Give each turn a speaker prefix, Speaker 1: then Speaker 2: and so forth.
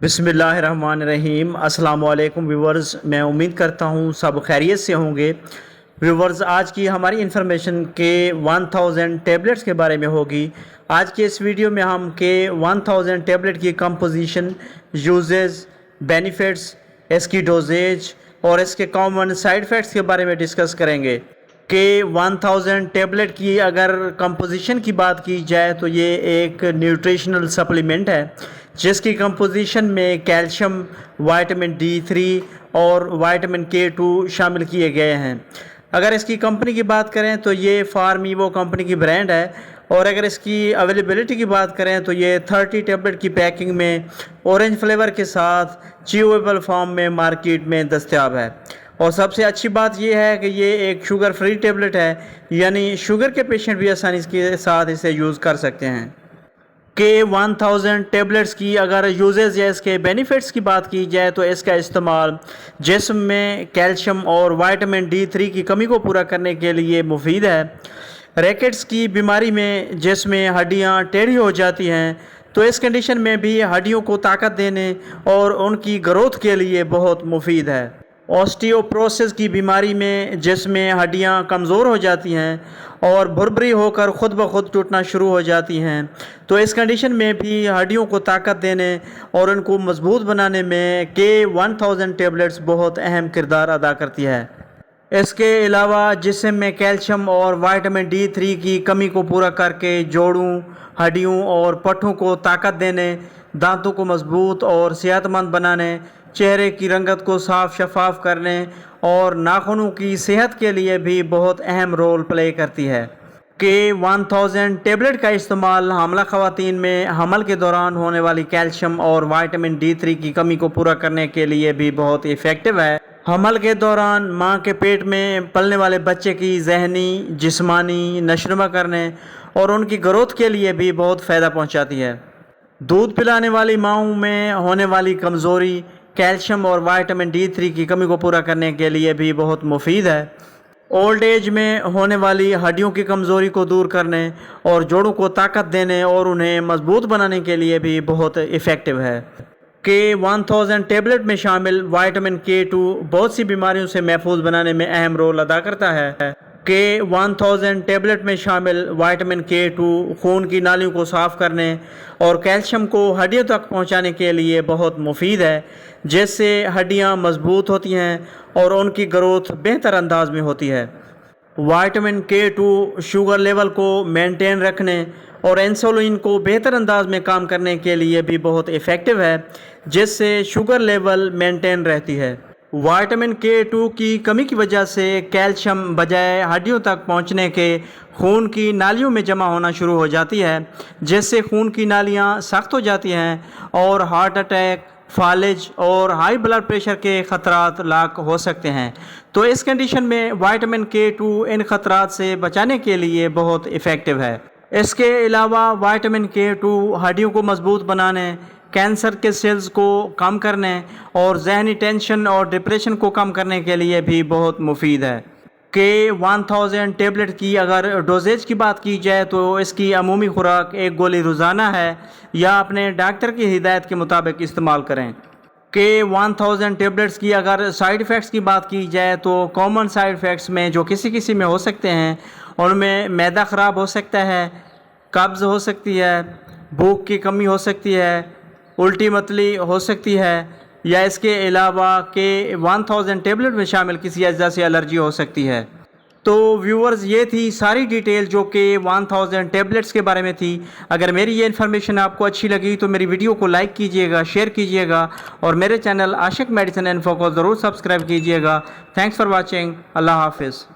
Speaker 1: بسم اللہ الرحمن الرحیم۔ السلام علیکم ویورز، میں امید کرتا ہوں سب خیریت سے ہوں گے۔ ویورز، آج کی ہماری انفارمیشن کے 1000 ٹیبلٹس کے بارے میں ہوگی۔ آج کے اس ویڈیو میں ہم کے 1000 ٹیبلٹ کی کمپوزیشن، یوزز، بینیفٹس، اس کی ڈوزیج اور اس کے کامن سائیڈ افیکٹس کے بارے میں ڈسکس کریں گے۔ کہ 1000 ٹیبلٹ کی اگر کمپوزیشن کی بات کی جائے تو یہ ایک نیوٹریشنل سپلیمنٹ ہے جس کی کمپوزیشن میں کیلشیم، وائٹامن D3 اور وائٹامن K2 شامل کیے گئے ہیں۔ اگر اس کی کمپنی کی بات کریں تو یہ فارمیوو کمپنی کی برانڈ ہے، اور اگر اس کی اویلیبلٹی کی بات کریں تو یہ 30 ٹیبلٹ کی پیکنگ میں اورنج فلیور کے ساتھ چیویبل فارم میں مارکیٹ میں دستیاب ہے۔ اور سب سے اچھی بات یہ ہے کہ یہ ایک شوگر فری ٹیبلٹ ہے، یعنی شوگر کے پیشنٹ بھی آسانی کے ساتھ اسے یوز کر سکتے ہیں۔ کہ 1000 ٹیبلٹس کی اگر یوزز یا اس کے بینیفٹس کی بات کی جائے تو اس کا استعمال جسم میں کیلشیم اور وائٹامن D3 کی کمی کو پورا کرنے کے لیے مفید ہے۔ ریکٹس کی بیماری میں جس میں ہڈیاں ٹیڑھی ہو جاتی ہیں تو اس کنڈیشن میں بھی ہڈیوں کو طاقت دینے اور ان کی گروتھ کے لیے بہت مفید ہے۔ آسٹیوپروسس کی بیماری میں جس میں ہڈیاں کمزور ہو جاتی ہیں اور بھربری ہو کر خود بخود ٹوٹنا شروع ہو جاتی ہیں تو اس کنڈیشن میں بھی ہڈیوں کو طاقت دینے اور ان کو مضبوط بنانے میں کے 1000 ٹیبلٹس بہت اہم کردار ادا کرتی ہے۔ اس کے علاوہ جسم میں کیلشیم اور وائٹامن D3 کی کمی کو پورا کر کے جوڑوں، ہڈیوں اور پٹھوں کو طاقت دینے، دانتوں کو مضبوط اور صحت مند بنانے، چہرے کی رنگت کو صاف شفاف کرنے اور ناخنوں کی صحت کے لیے بھی بہت اہم رول پلے کرتی ہے۔ کہ 1000 ٹیبلٹ کا استعمال حاملہ خواتین میں حمل کے دوران ہونے والی کیلشیم اور وائٹامن D3 کی کمی کو پورا کرنے کے لیے بھی بہت ایفیکٹو ہے۔ حمل کے دوران ماں کے پیٹ میں پلنے والے بچے کی ذہنی، جسمانی نشوونما کرنے اور ان کی گروتھ کے لیے بھی بہت فائدہ پہنچاتی ہے۔ دودھ پلانے والی ماؤں میں ہونے والی کمزوری کیلشیم اور وائٹامن D3 کی کمی کو پورا کرنے کے لیے بھی بہت مفید ہے۔ اولڈ ایج میں ہونے والی ہڈیوں کی کمزوری کو دور کرنے اور جوڑوں کو طاقت دینے اور انہیں مضبوط بنانے کے لیے بھی بہت ایفیکٹو ہے۔ کہ 1000 ٹیبلٹ میں شامل وائٹامن K2 بہت سی بیماریوں سے محفوظ بنانے میں اہم رول ادا کرتا ہے۔ کہ 1000 ٹیبلٹ میں شامل وائٹامن K2 خون کی نالیوں کو صاف کرنے اور کیلشیم کو ہڈیوں تک پہنچانے کے لیے بہت مفید ہے، جس سے ہڈیاں مضبوط ہوتی ہیں اور ان کی گروتھ بہتر انداز میں ہوتی ہے۔ وائٹامن K2 شوگر لیول کو مینٹین رکھنے اور انسولین کو بہتر انداز میں کام کرنے کے لیے بھی بہت ایفیکٹو ہے، جس سے شوگر لیول مینٹین رہتی ہے۔ وائٹامن K2 کی کمی کی وجہ سے کیلشیم بجائے ہڈیوں تک پہنچنے کے خون کی نالیوں میں جمع ہونا شروع ہو جاتی ہے، جس سے خون کی نالیاں سخت ہو جاتی ہیں اور ہارٹ اٹیک، فالج اور ہائی بلڈ پریشر کے خطرات لاحق ہو سکتے ہیں۔ تو اس کنڈیشن میں وائٹامن K2 ان خطرات سے بچانے کے لیے بہت ایفیکٹو ہے۔ اس کے علاوہ وائٹامن K2 ہڈیوں کو مضبوط بنانے، کینسر کے سیلز کو کم کرنے اور ذہنی ٹینشن اور ڈپریشن کو کم کرنے کے لیے بھی بہت مفید ہے۔ کہ 1000 ٹیبلٹ کی اگر ڈوزیج کی بات کی جائے تو اس کی عمومی خوراک ایک گولی روزانہ ہے یا اپنے ڈاکٹر کی ہدایت کے مطابق استعمال کریں۔ کہ 1000 ٹیبلٹس کی اگر سائیڈ ایفیکٹس کی بات کی جائے تو کامن سائیڈ ایفیکٹس میں جو کسی میں ہو سکتے ہیں ان میں معدہ خراب ہو سکتا ہے، قبض ہو سکتی ہے، بھوک کی کمی ہو سکتی ہے، الٹی متلی ہو سکتی ہے، یا اس کے علاوہ کہ 1000 ٹیبلٹ میں شامل کسی اجزاء سے الرجی ہو سکتی ہے۔ تو ویورز، یہ تھی ساری ڈیٹیل جو کہ 1000 ٹیبلٹس کے بارے میں تھی۔ اگر میری یہ انفارمیشن آپ کو اچھی لگی تو میری ویڈیو کو لائک کیجئے گا، شیئر کیجئے گا اور میرے چینل عاشق میڈیسن انفو کو ضرور سبسکرائب کیجئے گا۔ Thanks for watching. اللہ حافظ۔